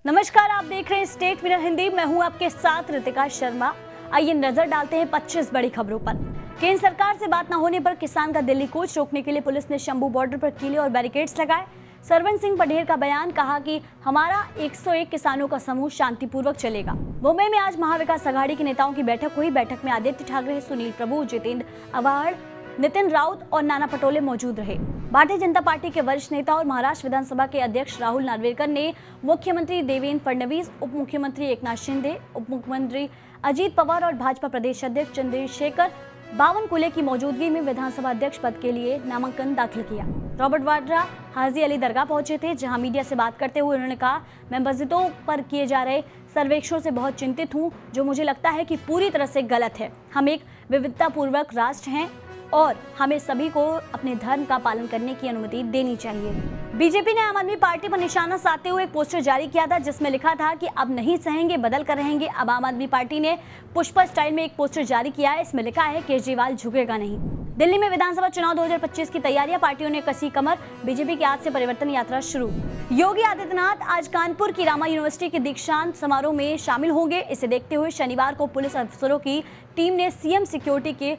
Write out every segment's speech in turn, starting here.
नमस्कार, आप देख रहे हैं स्टेट मिरर हिंदी। मैं हूं आपके साथ रितिका शर्मा। आइए नजर डालते हैं 25 बड़ी खबरों पर। केंद्र सरकार से बात न होने पर किसान का दिल्ली कूच, रोकने के लिए पुलिस ने शंभू बॉर्डर पर किले और बैरिकेड्स लगाए। सरवन सिंह पढ़ेर का बयान, कहा कि हमारा 101 किसानों का समूह शांतिपूर्वक चलेगा। मुंबई में आज महाविकास अघाड़ी के नेताओं की बैठक हुई। बैठक में आदित्य ठाकरे, सुनील प्रभु, जितेंद्र आव्हाड, नितिन राउत और नाना पटोले मौजूद रहे। भारतीय जनता पार्टी के वरिष्ठ नेता और महाराष्ट्र विधानसभा के अध्यक्ष राहुल नार्वेकर ने मुख्यमंत्री देवेंद्र फडणवीस, उप मुख्यमंत्री एकनाथ शिंदे, उप मुख्यमंत्री अजीत पवार और भाजपा प्रदेश अध्यक्ष चंद्रशेखर बावनकुले की मौजूदगी में विधानसभा अध्यक्ष पद के लिए नामांकन दाखिल किया। रॉबर्ट वाड्रा हाजी अली दरगाह पहुंचे थे, जहां मीडिया से बात करते हुए उन्होंने कहा, मैं मस्जिदों पर किए जा रहे सर्वेक्षणों से बहुत चिंतित हूं, जो मुझे लगता है कि पूरी तरह से गलत है। हम एक विविधतापूर्वक राष्ट्र हैं और हमें सभी को अपने धर्म का पालन करने की अनुमति देनी चाहिए। बीजेपी ने आम आदमी पार्टी पर निशाना साधते हुए एक पोस्टर जारी किया था, जिसमें लिखा था कि अब नहीं सहेंगे, बदल कर रहेंगे। अब आम आदमी पार्टी ने पुष्पा स्टाइल में एक पोस्टर जारी किया है। इसमें लिखा है, केजरीवाल झुकेगा नहीं। दिल्ली में विधानसभा चुनाव 2025 की तैयारियां, पार्टियों ने कसी कमर। बीजेपी की आज से परिवर्तन यात्रा शुरू। योगी आदित्यनाथ आज कानपुर की रामा यूनिवर्सिटी के दीक्षांत समारोह में शामिल होंगे। इसे देखते हुए शनिवार को पुलिस अफसरों की टीम ने सीएम सिक्योरिटी के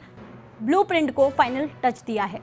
ब्लूप्रिंट को फाइनल टच दिया है।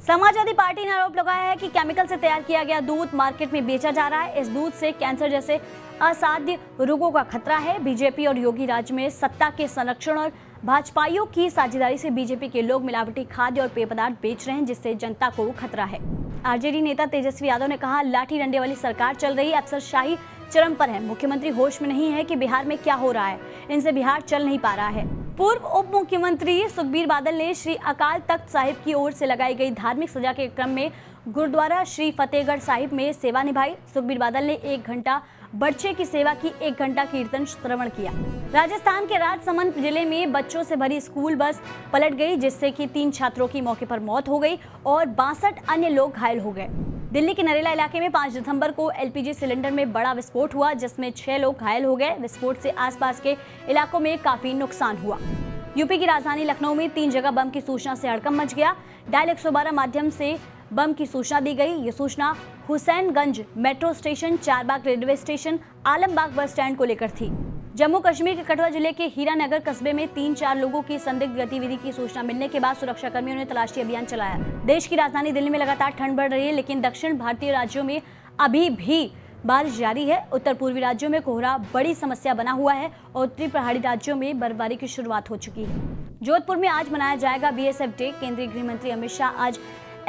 समाजवादी पार्टी ने आरोप लगाया है कि केमिकल से तैयार किया गया दूध मार्केट में बेचा जा रहा है। इस दूध से कैंसर जैसे असाध्य रोगों का खतरा है। बीजेपी और योगी राज्य में सत्ता के संरक्षण और भाजपाइयों की साझेदारी से बीजेपी के लोग मिलावटी खाद्य और पेय पदार्थ बेच रहे हैं, जिससे जनता को खतरा है। आरजेडी नेता तेजस्वी यादव ने कहा, लाठी डंडे वाली सरकार चल रही है, अफसरशाही चरम पर है। मुख्यमंत्री होश में नहीं है कि बिहार में क्या हो रहा है, इनसे बिहार चल नहीं पा रहा है। पूर्व उप मुख्यमंत्री सुखबीर बादल ने श्री अकाल तख्त साहिब की ओर से लगाई गई धार्मिक सजा के क्रम में गुरुद्वारा श्री फतेहगढ़ साहिब में सेवा निभाई। सुखबीर बादल ने 1 घंटा बर्छे की सेवा की, 1 घंटा कीर्तन श्रवण किया। राजस्थान के राजसमंद जिले में बच्चों से भरी स्कूल बस पलट गई, जिससे कि 3 छात्रों की मौके पर मौत हो गई और 62 अन्य लोग घायल हो गए। दिल्ली के नरेला इलाके में 5 दिसंबर को एलपीजी सिलेंडर में बड़ा विस्फोट हुआ, जिसमें 6 लोग घायल हो गए। विस्फोट से आसपास के इलाकों में काफी नुकसान हुआ। यूपी की राजधानी लखनऊ में 3 जगह बम की सूचना से हड़कंप मच गया। डायल 112 माध्यम से बम की सूचना दी गई। ये सूचना Hussainganj metro station, Charbagh railway station, Alambagh bus stand को लेकर थी। जम्मू कश्मीर के कठुआ जिले के हीरानगर कस्बे में 3-4 लोगों की संदिग्ध गतिविधि की सूचना मिलने के बाद सुरक्षा कर्मियों ने तलाशी अभियान चलाया। देश की राजधानी दिल्ली में लगातार ठंड बढ़ रही है, लेकिन दक्षिण भारतीय राज्यों में अभी भी बारिश जारी है। उत्तर पूर्वी राज्यों में कोहरा बड़ी समस्या बना हुआ है और उत्तरी पहाड़ी राज्यों में बर्फबारी की शुरुआत हो चुकी है। जोधपुर में आज मनाया जाएगा बीएसएफ डे। केंद्रीय गृह मंत्री अमित शाह आज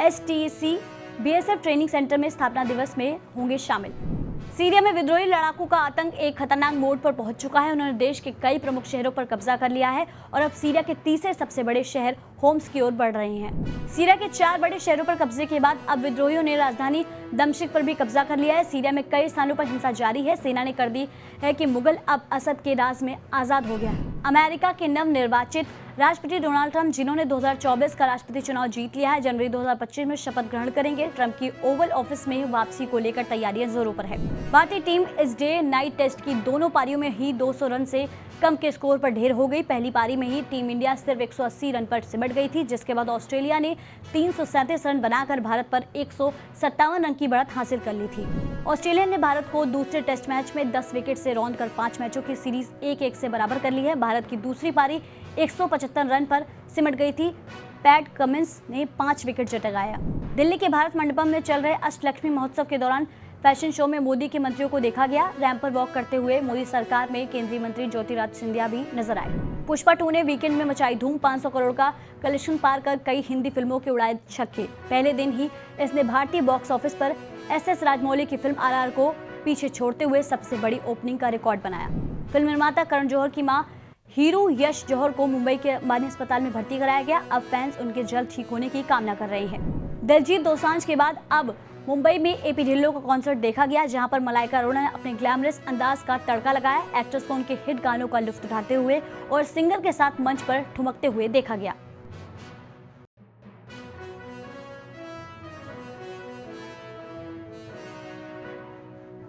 एसटीसी बीएसएफ ट्रेनिंग सेंटर में स्थापना दिवस में होंगे शामिल। सीरिया में विद्रोही लड़ाकों का आतंक एक खतरनाक मोड़ पर पहुंच चुका है। उन्होंने देश के कई प्रमुख शहरों पर कब्जा कर लिया है और अब सीरिया के तीसरे सबसे बड़े शहर होम्स की ओर बढ़ रहे हैं। सीरिया के 4 बड़े शहरों पर कब्जे के बाद अब विद्रोहियों ने राजधानी दमिश्क पर भी कब्जा कर लिया है। सीरिया में कई स्थानों पर हिंसा जारी है। सेना ने कर दी है कि मुगल अब असद के राज में आजाद हो गया है। अमेरिका के नवनिर्वाचित राष्ट्रपति डोनाल्ड ट्रंप, जिन्होंने 2024 का राष्ट्रपति चुनाव जीत लिया है, जनवरी 2025 में शपथ ग्रहण करेंगे। ट्रंप की ओवल ऑफिस में वापसी को लेकर तैयारियां जोरों पर है। भारतीय टीम इस डे नाइट टेस्ट की दोनों पारियों में ही 200 रन से कम के स्कोर पर ढेर हो गई। पहली पारी में ही टीम इंडिया सिर्फ 180 रन पर सिमट गई थी, जिसके बाद ऑस्ट्रेलिया ने 337 रन बनाकर भारत पर 157 रन की बढ़त हासिल कर ली थी। ऑस्ट्रेलिया ने भारत को दूसरे टेस्ट मैच में 10 विकेट से रौंदकर 5 मैचों की सीरीज 1-1 से बराबर कर ली है। भारत की दूसरी पारी 175 रन पर सिमट गई थी। पैट कमिंस ने 5 विकेट जगाया। दिल्ली के भारत मंडपम में चल रहे अष्टलक्ष्मी महोत्सव के दौरान फैशन शो में मोदी के मंत्रियों को देखा गया। रैंप पर वॉक करते हुए मोदी सरकार में केंद्रीय मंत्री ज्योतिरादित्य सिंधिया भी नजर आए। पुष्पा 2 ने वीकेंड में मचाई धूम। 500 करोड़ का कलेक्शन पार कर कई हिंदी फिल्मों के उड़ाए छक्के। पहले दिन ही इसने भारतीय बॉक्स ऑफिस पर एस राजमौली की फिल्म आरआर को पीछे छोड़ते हुए सबसे बड़ी ओपनिंग का रिकॉर्ड बनाया। फिल्म निर्माता करण जौहर की मां हीरू यश जौहर को मुंबई के अंबानी अस्पताल में भर्ती कराया गया। अब फैंस उनके जल्द ठीक होने की कामना कर रहे हैं। दिलजीत दोसांझ के बाद अब मुंबई में एपी ढिल्लों का कॉन्सर्ट देखा गया, जहां पर मलाइका अरोड़ा ने अपने ग्लैमरस अंदाज का तड़का लगाया। एक्ट्रेस को उनके हिट गानों का लुत्फ उठाते हुए और सिंगर के साथ मंच पर ठुमकते हुए देखा गया।